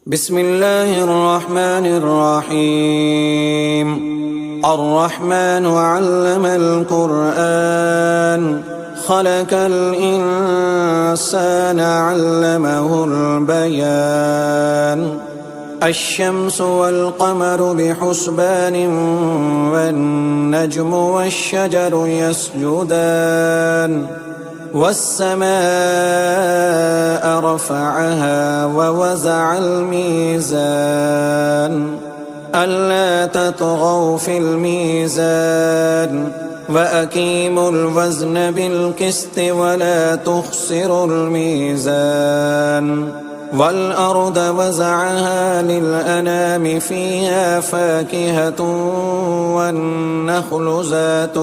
بسم الله الرحمن الرحيم. الرحمن علم القرآن خلق الإنسان علمه البيان. الشمس والقمر بحسبان والنجم والشجر يسجدان والسماء رفعها ووزع الميزان ألا تطغوا في الميزان وأقيموا الوزن بالقسط ولا تخسروا الميزان. والأرض وزعها للأنام فيها فاكهة والنخل ذات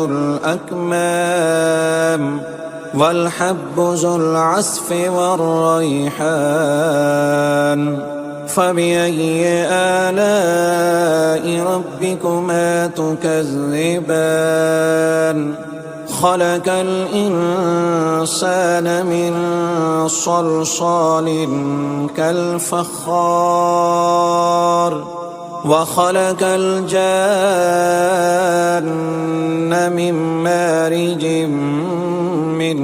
الأكمام والحب ذو العصف والريحان. فبأي آلاء ربكما تكذبان؟ خلق الإنسان من صلصال كالفخار وخلق الجان من مارج من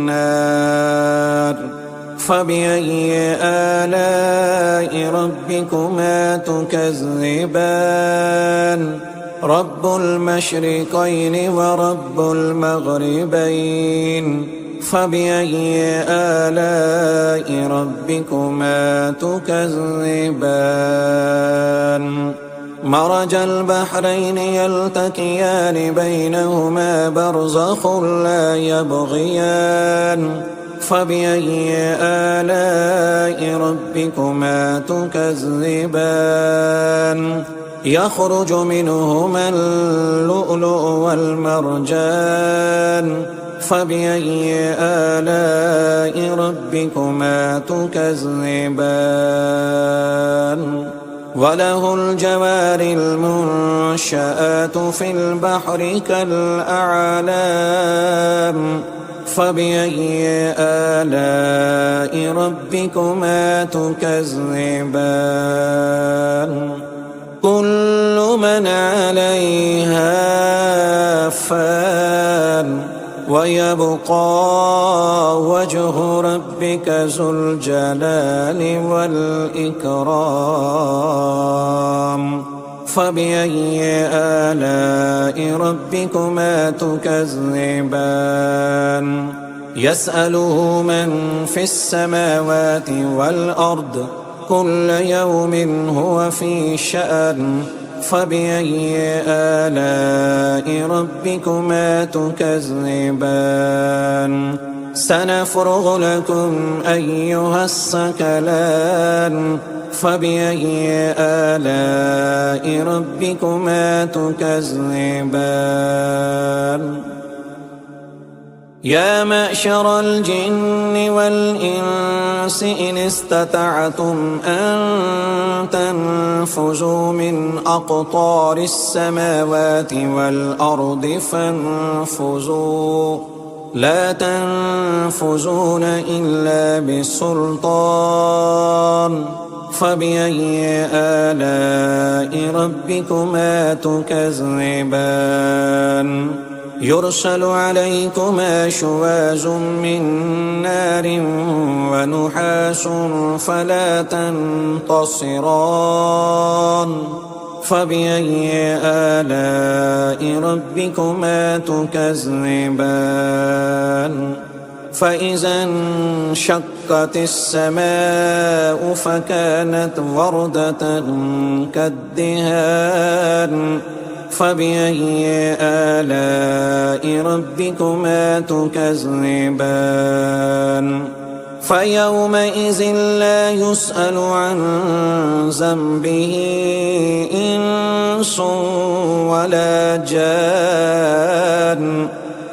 نار. فبأي آلاء ربكما تكذبان؟ رب المشرقين ورب المغربين. فبأي آلاء ربكما تكذبان؟ مرج البحرين يلتقيان بينهما برزخ لا يبغيان. فبأي آلاء ربكما تكذبان؟ يخرج منهما اللؤلؤ والمرجان. فبأي آلاء ربكما تكذبان؟ وله الجوار المنشآت في البحر كالأعلام. فبأي آلاء ربكما تكذبان؟ كل من عليها فان ويبقى وجه ربك ذو الجلال والإكرام. فبأي آلاء ربكما تكذبان؟ يسأله من في السماوات والأرض كل يوم هو في شأن. فبأي آلاء ربكما تكذبان؟ سنفرغ لكم أيها الثقلان. فبأي آلاء ربكما تكذبان؟ يا معشر الجن والإنس إن استطعتم أن تنفذوا من أقطار السماوات والأرض فانفذوا لا تنفذون إلا بسلطان. فبأي آلاء ربكما تكذبان؟ يرسل عليكما شواظ من نار ونحاس فلا تنتصران. فبأي آلاء ربكما تكذبان؟ فإذا انشقت السماء فكانت وردة كالدهان. فبأي آلاء ربكما تكذبان؟ فيومئذ لا يسأل عن ذنبه إنس ولا جان.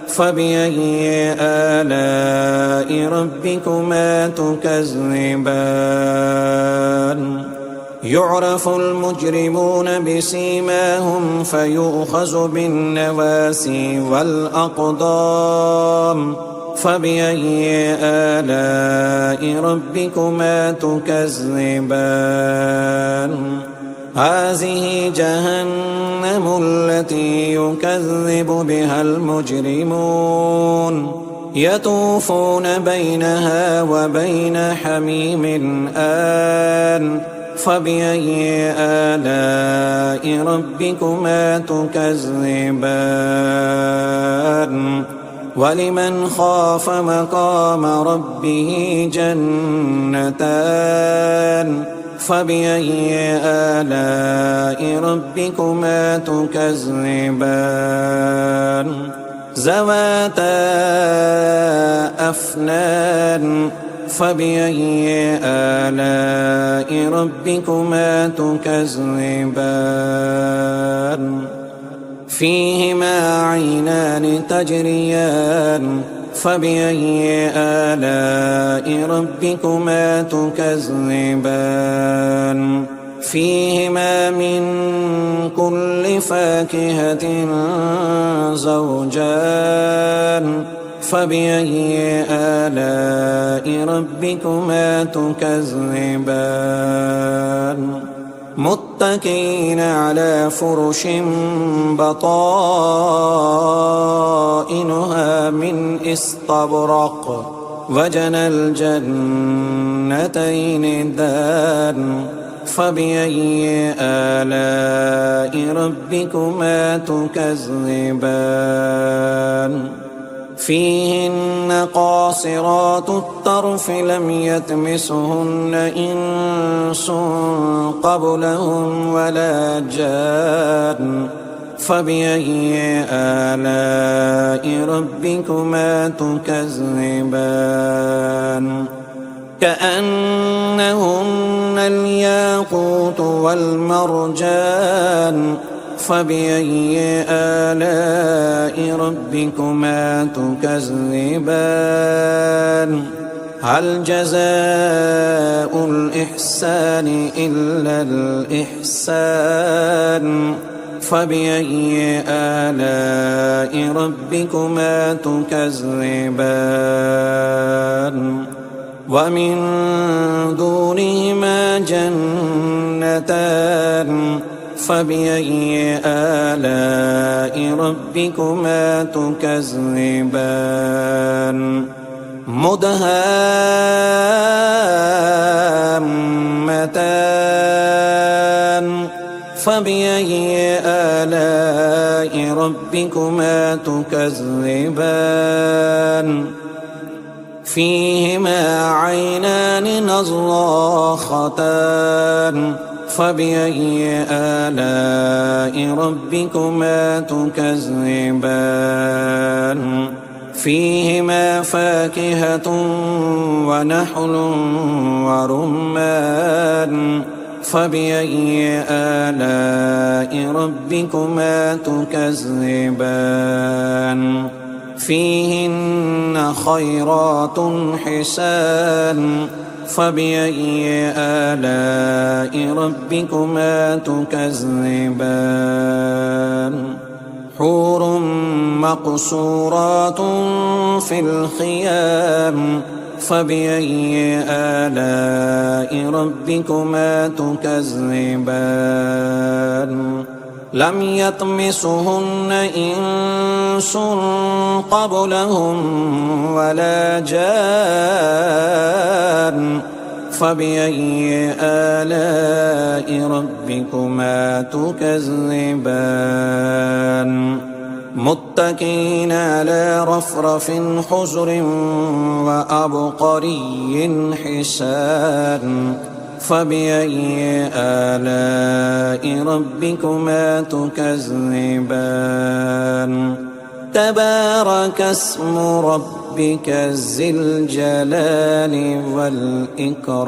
فبأي آلاء ربكما تكذبان؟ يعرف المجرمون بسيماهم فيؤخذ بالنواسي والأقدام. فبأي آلاء ربكما تكذبان هذه جهنم التي يكذب بها المجرمون يطوفون بينها وبين حميم آن فبأي آلاء ربكما تكذبان ولمن خاف مقام ربه جنتان فبأي آلاء ربكما تكذبان ذواتا أفنان فبأي آلاء ربكما تكذبان فيهما عينان تجريان فبأي آلاء ربكما تكذبان فيهما من كل فاكهة زوجان فبأي آلاء ربكما تكذبان متكئين على فرش بطائنها من استبرق وجنى الجنتين دان فبأي آلاء ربكما تكذبان فيهن قاصرات الطرف لم يطمثهن إنس قبلهم ولا جان فبأي آلاء ربكما تكذبان كأنهن الياقوت والمرجان فبأي آلاء ربكما تكذبان هل جزاء الإحسان إلا الإحسان فبأي آلاء ربكما تكذبان ومن دونهما جنتان فبأي آلاء ربكما تكذبان مدهامتان فبأي آلاء ربكما تكذبان فيهما عينان نضاختان فبأي آلاء ربكما تكذبان فيهما فاكهة ونحل ورمان فبأي آلاء ربكما تكذبان فيهن خيرات حسان فبأي آلاء ربكما تكذبان حور مقصورات في الخيام فبأي آلاء ربكما تكذبان لم يطمثهن إنس قبلهم ولا جان فبأي آلاء ربكما تكذبان متكئين على رفرف خضر وعبقري حسان فبأي آلاء ربكما تكذبان تبارك اسم ربك ذي الجلال والإكرام.